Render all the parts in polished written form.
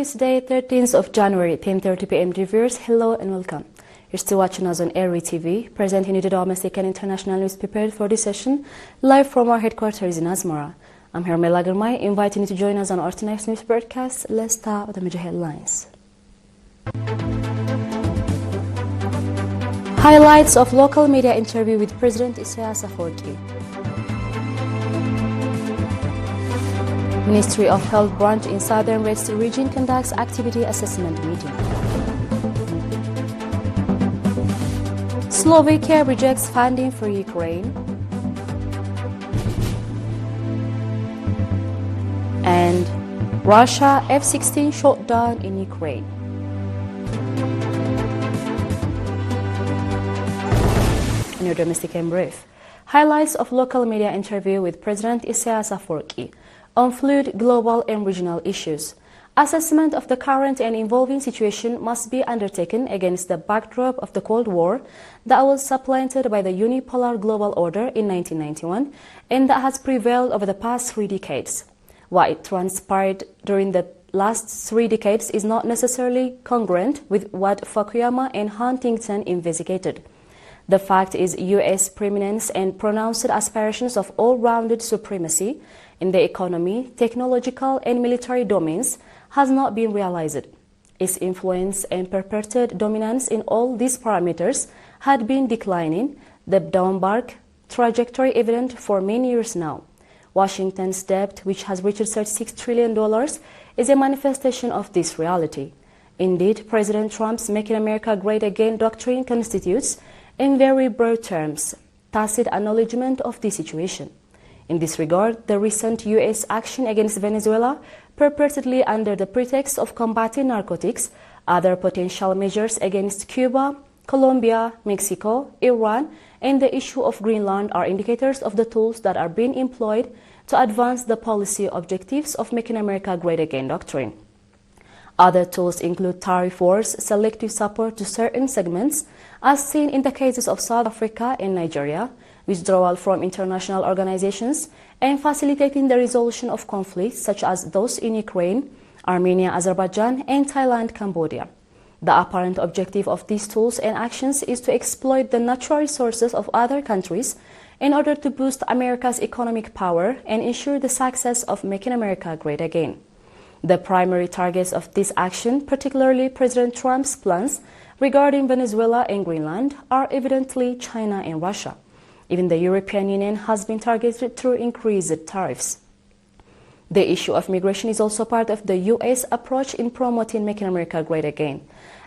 Tuesday, 13th of January, 10:30 p.m. viewers. Hello and welcome. You're still watching us on ERi-TV, presenting you the domestic and international news prepared for this session, live from our headquarters in Asmara. I'm Hermela Girmay, inviting you to join us on our tonight's news broadcast. Let's start with the major headlines. Highlights of local media interview with President ERi-TV. Ministry of Health branch in Southern Red Sea region conducts activity assessment meeting. Slovakia rejects funding for Ukraine. And Russia F-16 shot down in Ukraine. In your domestic and brief, highlights of local media interview with President ERi-TV on fluid global and regional issues. Assessment of the current and evolving situation must be undertaken against the backdrop of the Cold War that was supplanted by the unipolar global order in 1991 and that has prevailed over the past 3 decades. What it transpired during the last 3 decades is not necessarily congruent with what Fukuyama and Huntington investigated. The fact is U.S. preeminence and pronounced aspirations of all-rounded supremacy in the economy, technological and military domains has not been realized. Its influence and perpetuated dominance in all these parameters had been declining, the downward trajectory evident for many years now. Washington's debt, which has reached $36 trillion, is a manifestation of this reality. Indeed, President Trump's Making America Great Again doctrine constitutes, in very broad terms, tacit acknowledgement of this situation. In this regard, the recent U.S. action against Venezuela, purportedly under the pretext of combating narcotics, other potential measures against Cuba, Colombia, Mexico, Iran, and the issue of Greenland are indicators of the tools that are being employed to advance the policy objectives of Making America Great Again doctrine. Other tools include tariff wars, selective support to certain segments, as seen in the cases of South Africa and Nigeria, withdrawal from international organizations, and facilitating the resolution of conflicts such as those in Ukraine, Armenia, Azerbaijan, and Thailand, Cambodia. The apparent objective of these tools and actions is to exploit the natural resources of other countries in order to boost America's economic power and ensure the success of Making America Great Again. The primary targets of this action, particularly President Trump's plans regarding Venezuela and Greenland, are evidently China and Russia. Even the European Union has been targeted through increased tariffs. The issue of migration is also part of the U.S. approach in promoting Making America Great Again.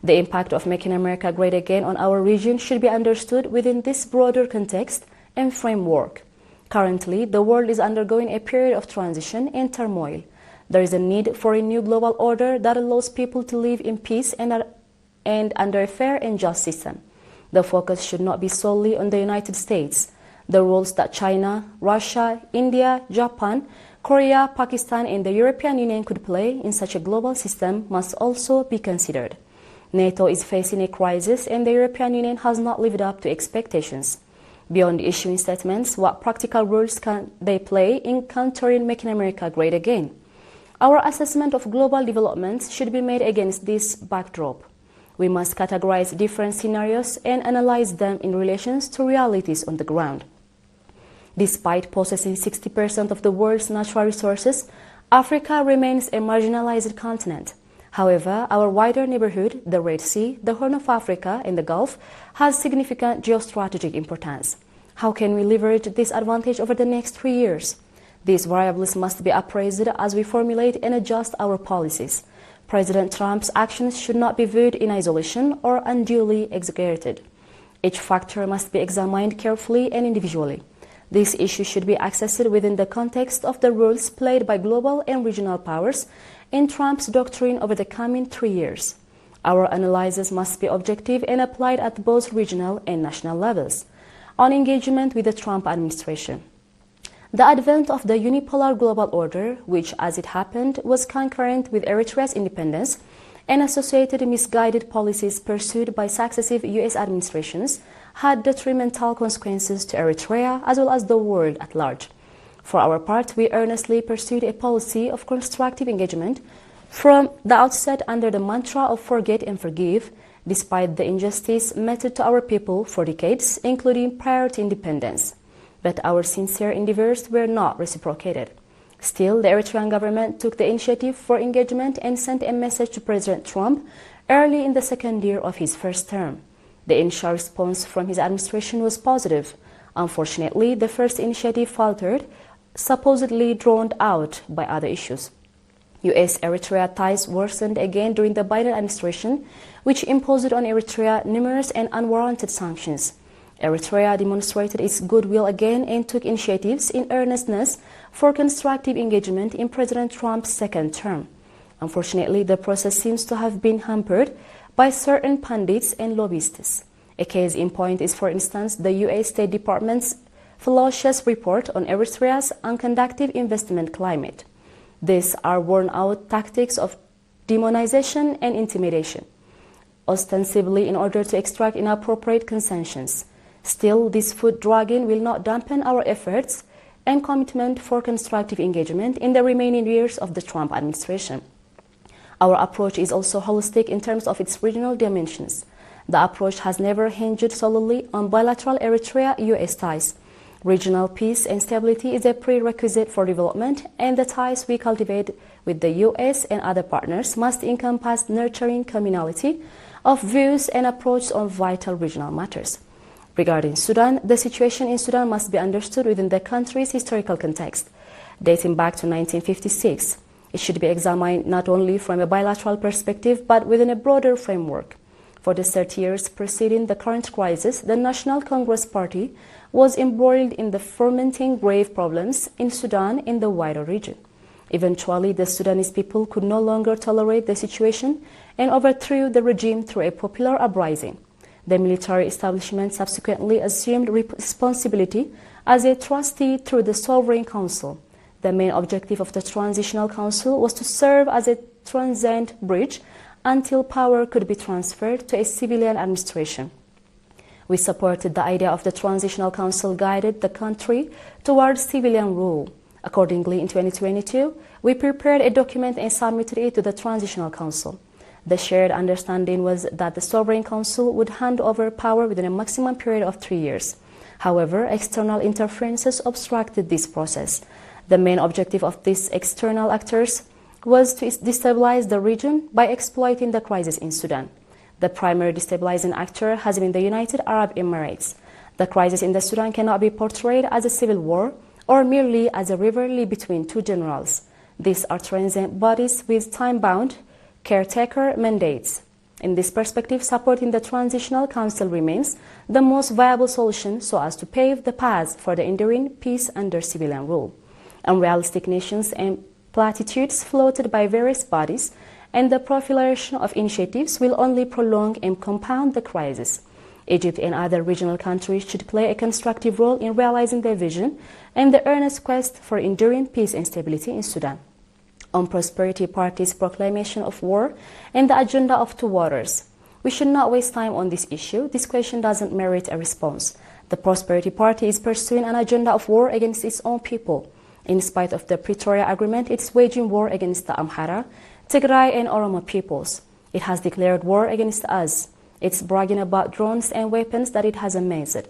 The impact of Making America Great Again on our region should be understood within this broader context and framework. Currently, the world is undergoing a period of transition and turmoil. There is a need for a new global order that allows people to live in peace and under a fair and just system. The focus should not be solely on the United States. The roles that China, Russia, India, Japan, Korea, Pakistan, and the European Union could play in such a global system must also be considered. NATO is facing a crisis and the European Union has not lived up to expectations. Beyond issuing statements, what practical roles can they play in countering Making America Great Again? Our assessment of global developments should be made against this backdrop. We must categorize different scenarios and analyze them in relation to realities on the ground. Despite possessing 60% of the world's natural resources, Africa remains a marginalized continent. However, our wider neighborhood, the Red Sea, the Horn of Africa, and the Gulf, has significant geostrategic importance. How can we leverage this advantage over the next 3 years? These variables must be appraised as we formulate and adjust our policies. President Trump's actions should not be viewed in isolation or unduly exaggerated. Each factor must be examined carefully and individually. This issue should be accessed within the context of the roles played by global and regional powers in Trump's doctrine over the coming 3 years. Our analysis must be objective and applied at both regional and national levels. On engagement with the Trump administration. The advent of the unipolar global order, which, as it happened, was concurrent with Eritrea's independence, and associated misguided policies pursued by successive U.S. administrations, had detrimental consequences to Eritrea as well as the world at large. For our part, we earnestly pursued a policy of constructive engagement From the outset, under the mantra of forget and forgive, despite the injustice meted to our people for decades, including prior to independence. But our sincere endeavors were not reciprocated. Still, the Eritrean government took the initiative for engagement and sent a message to President Trump early in the second year of his first term. The initial response from his administration was positive. Unfortunately, the first initiative faltered, supposedly drowned out by other issues. U.S.-Eritrea ties worsened again during the Biden administration, which imposed on Eritrea numerous and unwarranted sanctions. Eritrea demonstrated its goodwill again and took initiatives in earnestness for constructive engagement in President Trump's second term. Unfortunately, the process seems to have been hampered by certain pundits and lobbyists. A case in point is, for instance, the U.S. State Department's fallacious report on Eritrea's unconducive investment climate. These are worn-out tactics of demonization and intimidation, ostensibly in order to extract inappropriate concessions. Still, this foot-dragging will not dampen our efforts and commitment for constructive engagement in the remaining years of the Trump administration. Our approach is also holistic in terms of its regional dimensions. The approach has never hinged solely on bilateral Eritrea-U.S. ties. Regional peace and stability is a prerequisite for development, and the ties we cultivate with the U.S. and other partners must encompass nurturing communality of views and approach on vital regional matters. Regarding Sudan, the situation in Sudan must be understood within the country's historical context. Dating back to 1956, it should be examined not only from a bilateral perspective, but within a broader framework. For the 30 years preceding the current crisis, the National Congress Party was embroiled in the fermenting grave problems in Sudan and the wider region. Eventually, the Sudanese people could no longer tolerate the situation and overthrew the regime through a popular uprising. The military establishment subsequently assumed responsibility as a trustee through the Sovereign Council. The main objective of the Transitional Council was to serve as a transient bridge until power could be transferred to a civilian administration. We supported the idea of the Transitional Council guided the country towards civilian rule. Accordingly, in 2022, we prepared a document and submitted it to the Transitional Council. The shared understanding was that the Sovereign Council would hand over power within a maximum period of 3 years. However, external interferences obstructed this process. The main objective of these external actors was to destabilize the region by exploiting the crisis in Sudan. The primary destabilizing actor has been the United Arab Emirates. The crisis in the Sudan cannot be portrayed as a civil war or merely as a rivalry between two generals. These are transient bodies with time-bound, caretaker mandates. In this perspective, supporting the Transitional Council remains the most viable solution so as to pave the path for the enduring peace under civilian rule. Unrealistic nations and platitudes floated by various bodies and the proliferation of initiatives will only prolong and compound the crisis. Egypt and other regional countries should play a constructive role in realizing their vision and the earnest quest for enduring peace and stability in Sudan. On Prosperity Party's proclamation of war and the agenda of two waters, we should not waste time on this issue. This question doesn't merit a response. The Prosperity Party is pursuing an agenda of war against its own people. In spite of the Pretoria Agreement, it's waging war against the Amhara, Tigray and Oromo peoples. It has declared war against us. It's bragging about drones and weapons that it has amassed.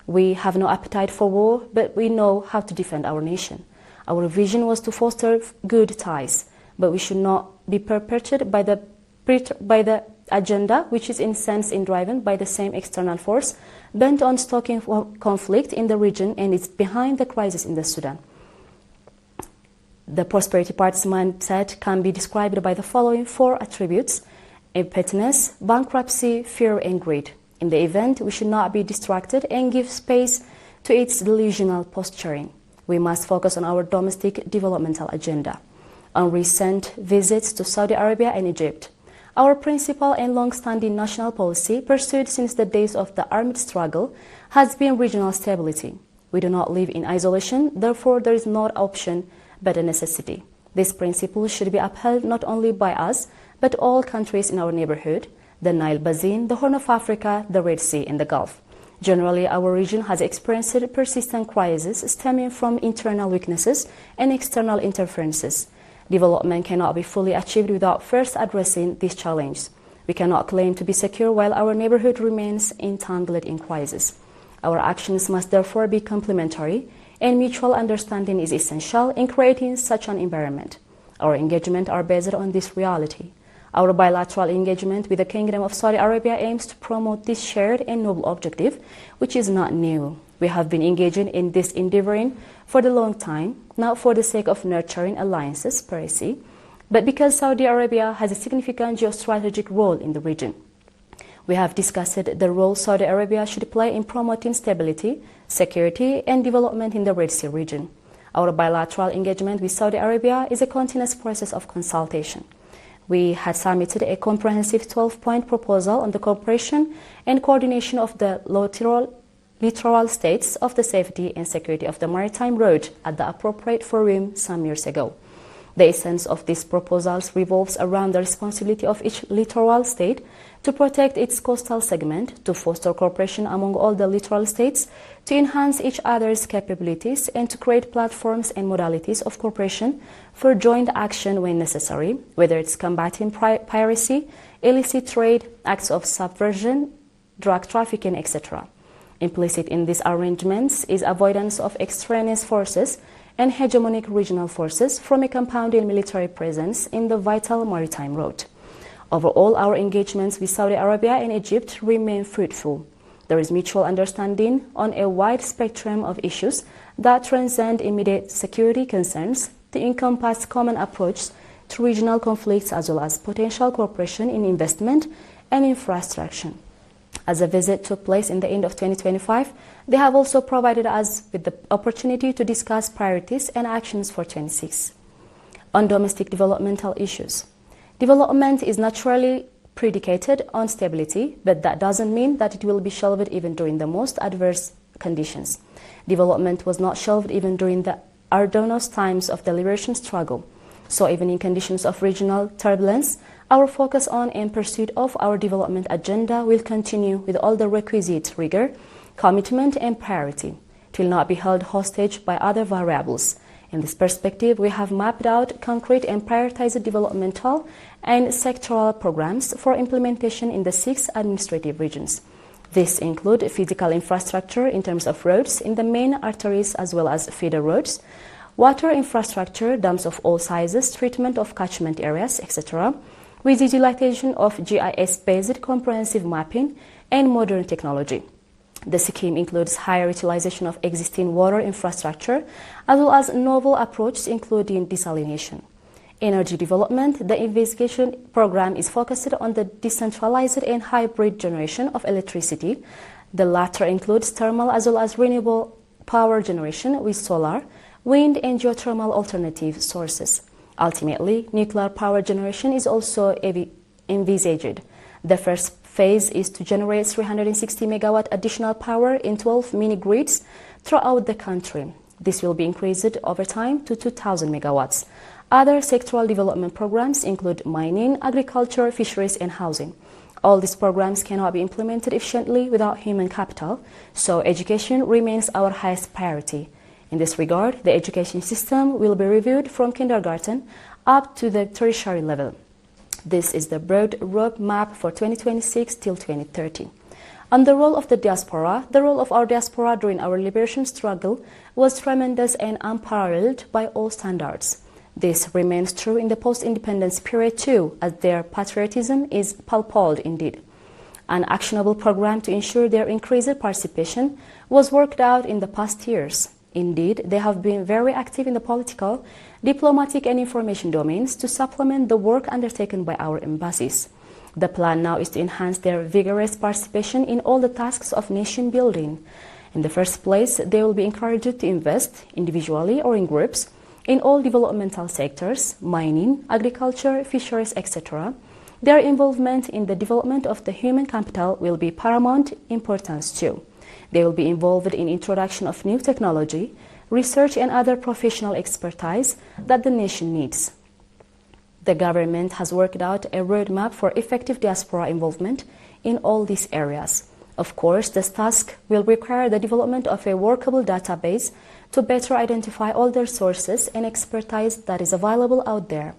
We have no appetite for war, but we know how to defend our nation. Our vision was to foster good ties, but we should not be perpetuated by the agenda, which is in sense driven by the same external force bent on stoking conflict in the region and is behind the crisis in the Sudan. The Prosperity Party's mindset can be described by the following 4 attributes: impotence, bankruptcy, fear, and greed. In the event, we should not be distracted and give space to its delusional posturing. We must focus on our domestic developmental agenda. On recent visits to Saudi Arabia and Egypt, our principal and long-standing national policy, pursued since the days of the armed struggle, has been regional stability. We do not live in isolation, therefore there is not option but a necessity. This principle should be upheld not only by us, but all countries in our neighborhood, the Nile Basin, the Horn of Africa, the Red Sea, and the Gulf. Generally, our region has experienced persistent crises stemming from internal weaknesses and external interferences. Development cannot be fully achieved without first addressing this challenge. We cannot claim to be secure while our neighborhood remains entangled in crisis. Our actions must therefore be complementary, and mutual understanding is essential in creating such an environment. Our engagements are based on this reality. Our bilateral engagement with the Kingdom of Saudi Arabia aims to promote this shared and noble objective, which is not new. We have been engaging in this endeavoring for a long time, not for the sake of nurturing alliances per se, but because Saudi Arabia has a significant geostrategic role in the region. We have discussed the role Saudi Arabia should play in promoting stability, security, and development in the Red Sea region. Our bilateral engagement with Saudi Arabia is a continuous process of consultation. We had submitted a comprehensive 12-point proposal on the cooperation and coordination of the littoral states of the safety and security of the maritime road at the appropriate forum some years ago. The essence of these proposals revolves around the responsibility of each littoral state to protect its coastal segment, to foster cooperation among all the littoral states, to enhance each other's capabilities, and to create platforms and modalities of cooperation for joint action when necessary, whether it's combating piracy, illicit trade, acts of subversion, drug trafficking, etc. Implicit in these arrangements is avoidance of extraneous forces and hegemonic regional forces from a compounding military presence in the vital maritime road. Overall, our engagements with Saudi Arabia and Egypt remain fruitful. There is mutual understanding on a wide spectrum of issues that transcend immediate security concerns to encompass common approach to regional conflicts as well as potential cooperation in investment and infrastructure. As a visit took place in the end of 2025, they have also provided us with the opportunity to discuss priorities and actions for 26. On domestic developmental issues. Development is naturally predicated on stability, but that doesn't mean that it will be shelved even during the most adverse conditions. Development was not shelved even during the arduous times of the liberation struggle. So even in conditions of regional turbulence, our focus on and pursuit of our development agenda will continue with all the requisite rigor, commitment, and priority. It will not be held hostage by other variables. In this perspective, we have mapped out concrete and prioritized developmental and sectoral programs for implementation in the 6 administrative regions. These include physical infrastructure in terms of roads in the main arteries as well as feeder roads, water infrastructure, dams of all sizes, treatment of catchment areas, etc., with utilization of GIS-based comprehensive mapping and modern technology. The scheme includes higher utilization of existing water infrastructure as well as novel approaches including desalination. Energy development, the investigation program is focused on the decentralized and hybrid generation of electricity. The latter includes thermal as well as renewable power generation with solar, wind, and geothermal alternative sources. Ultimately, nuclear power generation is also envisaged. The first phase is to generate 360 megawatt additional power in 12 mini-grids throughout the country. This will be increased over time to 2,000 megawatts. Other sectoral development programs include mining, agriculture, fisheries, and housing. All these programs cannot be implemented efficiently without human capital, so education remains our highest priority. In this regard, the education system will be reviewed from kindergarten up to the tertiary level. This is the broad roadmap for 2026 till 2030. On the role of the diaspora, the role of our diaspora during our liberation struggle was tremendous and unparalleled by all standards. This remains true in the post-independence period too, as their patriotism is palpable indeed. An actionable program to ensure their increased participation was worked out in the past years. Indeed, they have been very active in the political, diplomatic, and information domains to supplement the work undertaken by our embassies. The plan now is to enhance their vigorous participation in all the tasks of nation building. In the first place, they will be encouraged to invest, individually or in groups, in all developmental sectors, mining, agriculture, fisheries, etc. Their involvement in the development of the human capital will be paramount importance too. They will be involved in introduction of new technology, research, and other professional expertise that the nation needs. The government has worked out a roadmap for effective diaspora involvement in all these areas. Of course, this task will require the development of a workable database to better identify all the sources and expertise that is available out there.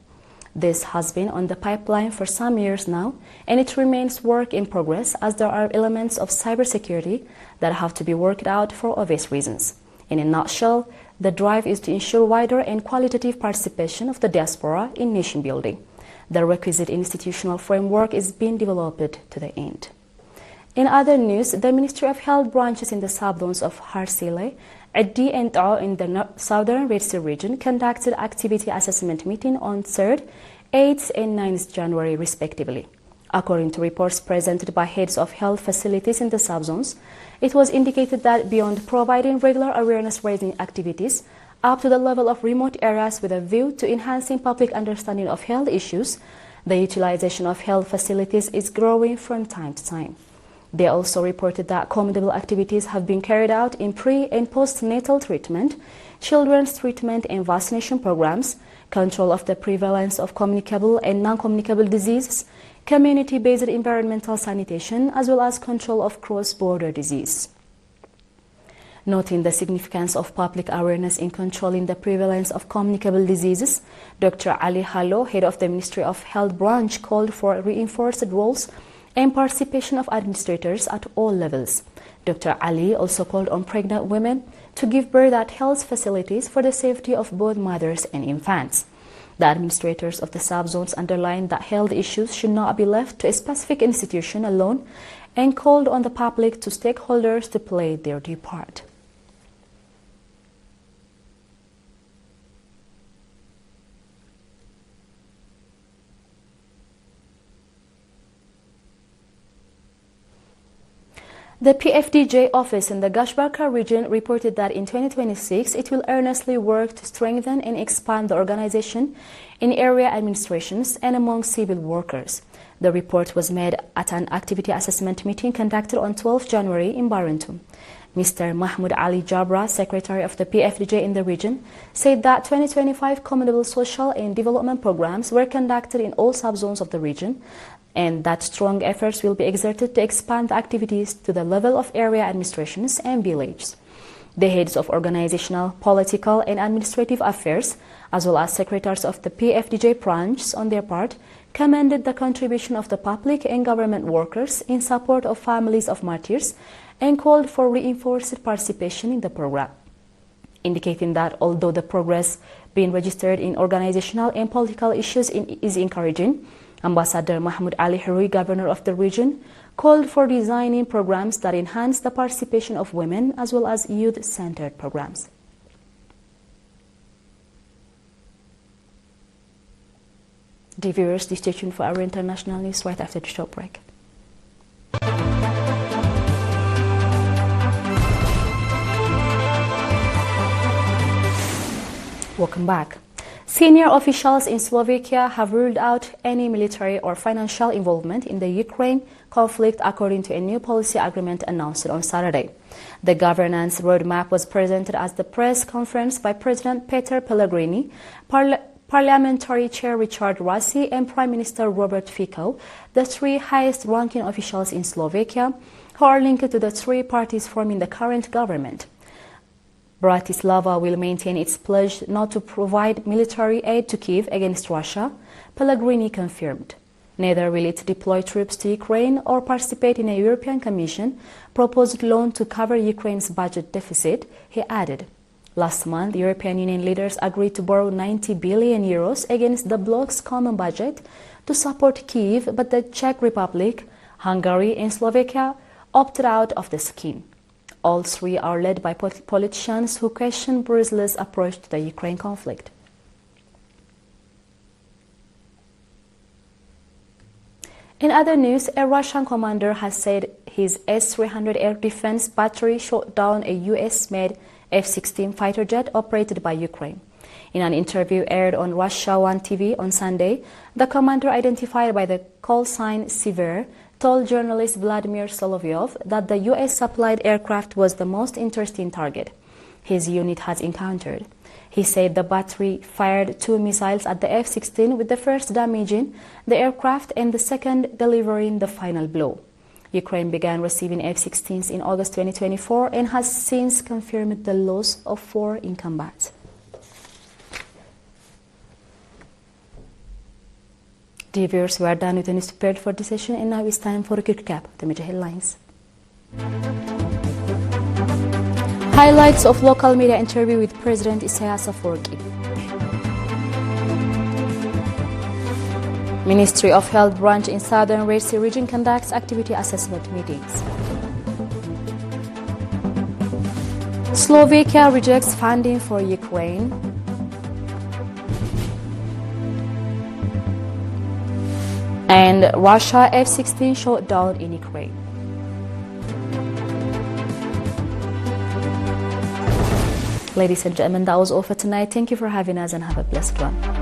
This has been on the pipeline for some years now, and it remains work in progress as there are elements of cybersecurity that have to be worked out for obvious reasons. In a nutshell, the drive is to ensure wider and qualitative participation of the diaspora in nation building. The requisite institutional framework is being developed to the end. In other news, the Ministry of Health branches in the sub-zones of Harsile, Eddi and Tao in the southern Red Sea region conducted activity assessment meeting on 3rd, 8th and 9th January respectively. According to reports presented by heads of health facilities in the sub-zones, it was indicated that beyond providing regular awareness-raising activities up to the level of remote areas with a view to enhancing public understanding of health issues, the utilization of health facilities is growing from time to time. They also reported that commendable activities have been carried out in pre- and postnatal treatment, children's treatment and vaccination programs, control of the prevalence of communicable and non-communicable diseases, community-based environmental sanitation, as well as control of cross-border disease. Noting the significance of public awareness in controlling the prevalence of communicable diseases, Dr. Ali Hallo, head of the Ministry of Health branch, called for reinforced roles and participation of administrators at all levels. Dr. Ali also called on pregnant women to give birth at health facilities for the safety of both mothers and infants. The administrators of the sub-zones underlined that health issues should not be left to a specific institution alone and called on the public to stakeholders to play their due part. The PFDJ office in the Gashbarka region reported that in 2026 it will earnestly work to strengthen and expand the organization in area administrations and among civil workers. The report was made at an activity assessment meeting conducted on 12 January in Barentum. Mr. Mahmoud Ali Jabra, secretary of the PFDJ in the region, said that 2025 commendable social and development programs were conducted in all subzones of the region, and that strong efforts will be exerted to expand the activities to the level of area administrations and villages. The heads of organizational, political and administrative affairs, as well as secretaries of the PFDJ branches on their part, commended the contribution of the public and government workers in support of families of martyrs and called for reinforced participation in the program, indicating that although the progress being registered in organizational and political issues is encouraging, Ambassador Mahmoud Ali Harui, governor of the region, called for designing programs that enhance the participation of women as well as youth-centered programs. Dear viewers, stay tuned for our international news right after the short break. Welcome back. Senior officials in Slovakia have ruled out any military or financial involvement in the Ukraine conflict according to a new policy agreement announced on Saturday. The governance roadmap was presented at the press conference by President Peter Pellegrini, Parliamentary Chair Richard Rossi and Prime Minister Robert Fico, the three highest-ranking officials in Slovakia, who are linked to the three parties forming the current government. Bratislava will maintain its pledge not to provide military aid to Kyiv against Russia, Pellegrini confirmed. Neither will it deploy troops to Ukraine or participate in a European Commission proposed loan to cover Ukraine's budget deficit, he added. Last month, European Union leaders agreed to borrow 90 billion euros against the bloc's common budget to support Kyiv, but the Czech Republic, Hungary and Slovakia opted out of the scheme. All three are led by politicians who question Brussels' approach to the Ukraine conflict. In other news, a Russian commander has said his S-300 air defense battery shot down a US-made F-16 fighter jet operated by Ukraine. In an interview aired on Russia 1 TV on Sunday, the commander, identified by the call sign Sever, told journalist Vladimir Solovyov that the US-supplied aircraft was the most interesting target his unit has encountered. He said the battery fired 2 missiles at the F-16, with the first damaging the aircraft and the second delivering the final blow. Ukraine began receiving F-16s in August 2024 and has since confirmed the loss of 4 in combat. Dear viewers, we are done with the news prepared for this session, and now it's time for a quick recap of the major headlines. Highlights of local media interview with President ERi-TV. Ministry of Health branch in Southern Red Sea region conducts activity assessment meetings. Slovakia rejects funding for Ukraine. And Russia F-16 shot down in Ukraine. Ladies and gentlemen, that was all for tonight. Thank you for having us and have a blessed one.